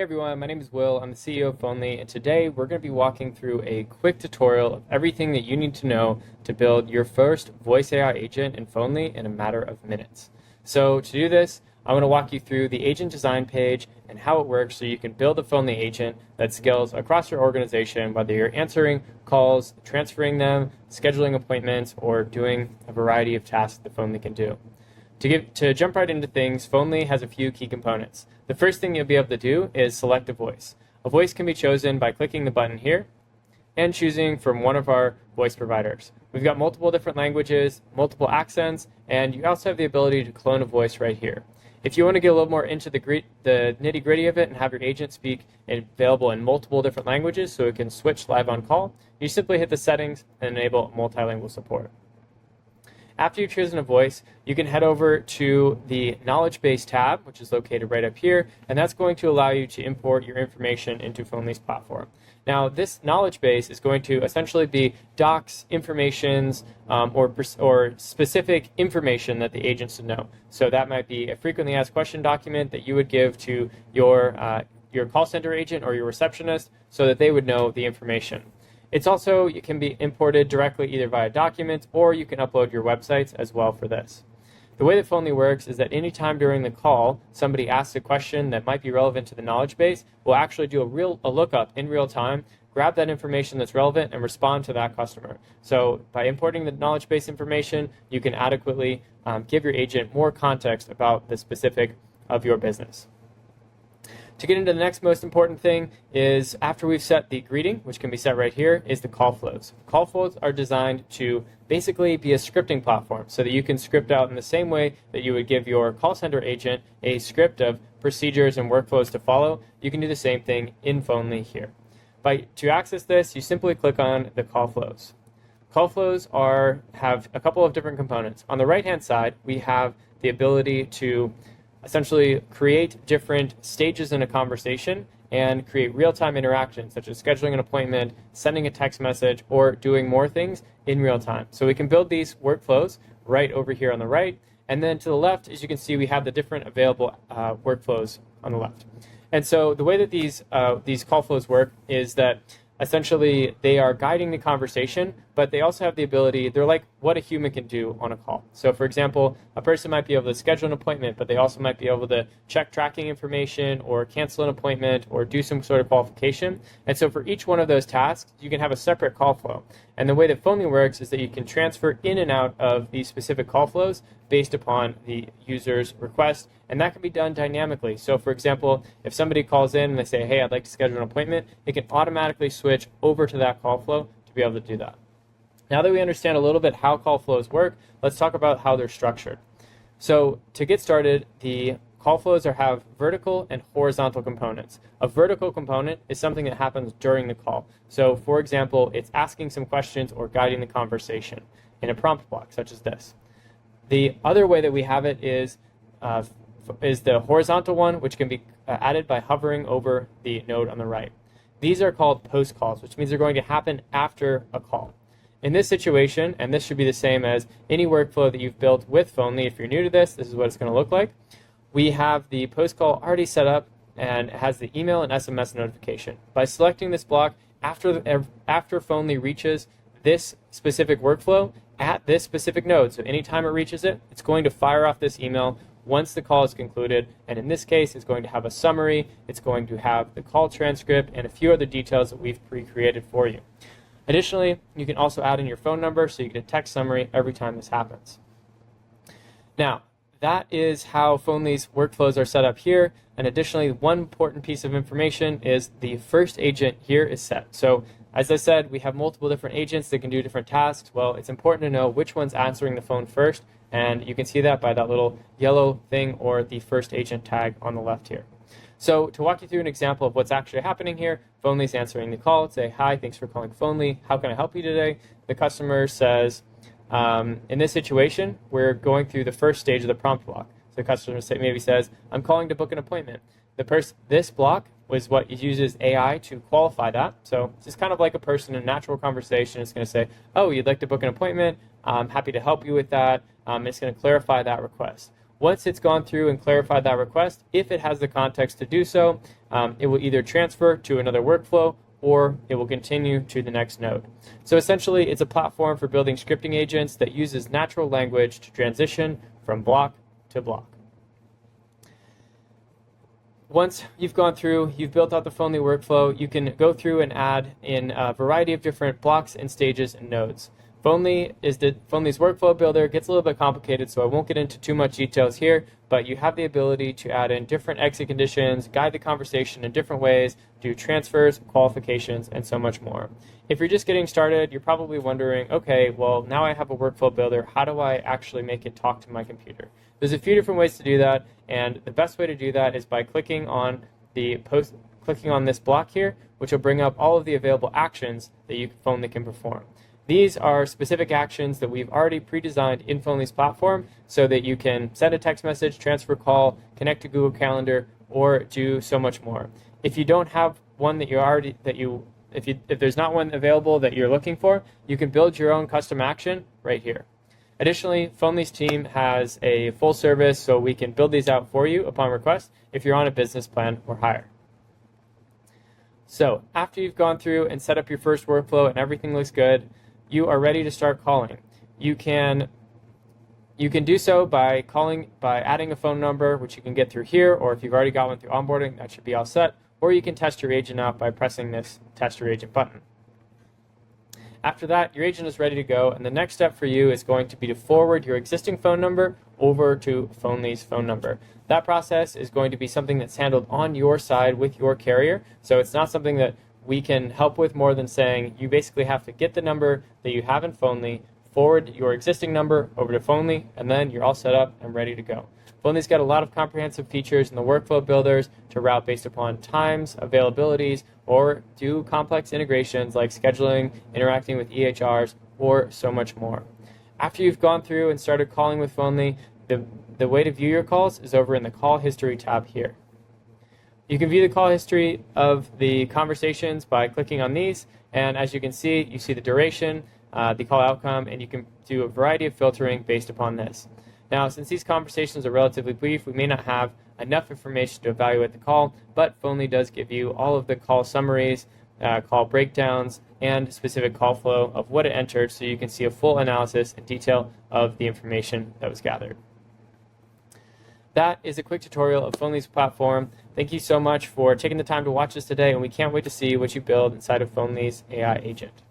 Hey everyone, my name is Will. I'm the CEO of Phonely, and today we're going to be walking through a quick tutorial of everything that you need to know to build your first voice AI agent in Phonely in a matter of minutes. So to do this, I'm going to walk you through the agent design page and how it works so you can build a Phonely agent that scales across your organization, whether you're answering calls, transferring them, scheduling appointments, or doing a variety of tasks that Phonely can do. To jump right into things, Phonely has a few key components. The first thing you'll be able to do is select a voice. A voice can be chosen by clicking the button here and choosing from one of our voice providers. We've got multiple different languages, multiple accents, and you also have the ability to clone a voice right here. If you want to get a little more into the nitty-gritty of it and have your agent speak available in multiple different languages so it can switch live on call, you simply hit the settings and enable multilingual support. After you've chosen a voice, you can head over to the knowledge base tab, which is located right up here, and that's going to allow you to import your information into Phonely's platform. Now, this knowledge base is going to essentially be docs, informations, or specific information that the agents should know. So that might be a frequently asked question document that you would give to your call center agent or your receptionist so that they would know the information. It can be imported directly either via documents or you can upload your websites as well for this. The way that Phonely works is that anytime during the call somebody asks a question that might be relevant to the knowledge base, we'll actually do a lookup in real time, grab that information that's relevant, and respond to that customer. So by importing the knowledge base information, you can adequately give your agent more context about the specific of your business. To get into the next most important thing is after we've set the greeting, which can be set right here, is the call flows. Call flows are designed to basically be a scripting platform so that you can script out in the same way that you would give your call center agent a script of procedures and workflows to follow. You can do the same thing in Phonely here. To access this, you simply click on the call flows. Call flows have a couple of different components. On the right-hand side, we have the ability to essentially create different stages in a conversation and create real-time interactions, such as scheduling an appointment, sending a text message, or doing more things in real time. So we can build these workflows right over here on the right. And then to the left, as you can see, we have the different available workflows on the left. And so the way that these call flows work is that essentially they are guiding the conversation, but they also have the ability, they're like what a human can do on a call. So for example, a person might be able to schedule an appointment, but they also might be able to check tracking information or cancel an appointment or do some sort of qualification. And so for each one of those tasks, you can have a separate call flow. And the way that Phonely works is that you can transfer in and out of these specific call flows based upon the user's request, and that can be done dynamically. So for example, if somebody calls in and they say, hey, I'd like to schedule an appointment, it can automatically switch over to that call flow to be able to do that. Now that we understand a little bit how call flows work, let's talk about how they're structured. So to get started, the call flows have vertical and horizontal components. A vertical component is something that happens during the call. So for example, it's asking some questions or guiding the conversation in a prompt block, such as this. The other way that we have it is the horizontal one, which can be added by hovering over the node on the right. These are called post calls, which means they're going to happen after a call. In this situation, and this should be the same as any workflow that you've built with Phonely, if you're new to this is what it's going to look like. We have the post call already set up and it has the email and SMS notification. By selecting this block, after Phonely reaches this specific workflow at this specific node, so anytime it reaches it, it's going to fire off this email once the call is concluded, and in this case, it's going to have a summary, it's going to have the call transcript, and a few other details that we've pre-created for you. Additionally, you can also add in your phone number so you get a text summary every time this happens. Now, that is how Phonely's workflows are set up here, and additionally, one important piece of information is the first agent here is set. So, as I said, we have multiple different agents that can do different tasks. Well, it's important to know which one's answering the phone first, and you can see that by that little yellow thing or the first agent tag on the left here. So to walk you through an example of what's actually happening here, Phonely's answering the call. It'd say, hi, thanks for calling Phonely. How can I help you today? The customer says, in this situation, we're going through the first stage of the prompt block. So the customer maybe says, I'm calling to book an appointment. This block was what uses AI to qualify that. So it's just kind of like a person in a natural conversation. It's going to say, oh, you'd like to book an appointment. I'm happy to help you with that. It's going to clarify that request. Once it's gone through and clarified that request, if it has the context to do so, it will either transfer to another workflow or it will continue to the next node. So essentially, it's a platform for building scripting agents that uses natural language to transition from block to block. Once you've gone through, you've built out the Phonely workflow, you can go through and add in a variety of different blocks and stages and nodes. Phonely's workflow builder gets a little bit complicated, so I won't get into too much details here, but you have the ability to add in different exit conditions, guide the conversation in different ways, do transfers, qualifications, and so much more. If you're just getting started, you're probably wondering, okay, well, now I have a workflow builder, how do I actually make it talk to my computer? There's a few different ways to do that, and the best way to do that is by clicking on this block here, which will bring up all of the available actions that Phonely can perform. These are specific actions that we've already pre-designed in Phonely's platform so that you can send a text message, transfer call, connect to Google Calendar, or do so much more. If you don't have one if there's not one available that you're looking for, you can build your own custom action right here. Additionally, Phonely's team has a full service, so we can build these out for you upon request if you're on a business plan or higher. So after you've gone through and set up your first workflow and everything looks good, you are ready to start calling. You can do so by adding a phone number, which you can get through here, or if you've already got one through onboarding, that should be all set, or you can test your agent out by pressing this Test Your Agent button. After that, your agent is ready to go, and the next step for you is going to be to forward your existing phone number over to Phonely's phone number. That process is going to be something that's handled on your side with your carrier, so it's not something that we can help with more than saying you basically have to get the number that you have in Phonely, forward your existing number over to Phonely, and then you're all set up and ready to go. Phonely's got a lot of comprehensive features in the workflow builders to route based upon times, availabilities, or do complex integrations like scheduling, interacting with EHRs, or so much more. After you've gone through and started calling with Phonely, the way to view your calls is over in the Call History tab here. You can view the call history of the conversations by clicking on these, and as you can see, you see the duration, the call outcome, and you can do a variety of filtering based upon this. Now, since these conversations are relatively brief, we may not have enough information to evaluate the call, but Phonely does give you all of the call summaries, call breakdowns, and specific call flow of what it entered, so you can see a full analysis and detail of the information that was gathered. That is a quick tutorial of Phonely's platform. Thank you so much for taking the time to watch this today, and we can't wait to see what you build inside of Phonely's AI agent.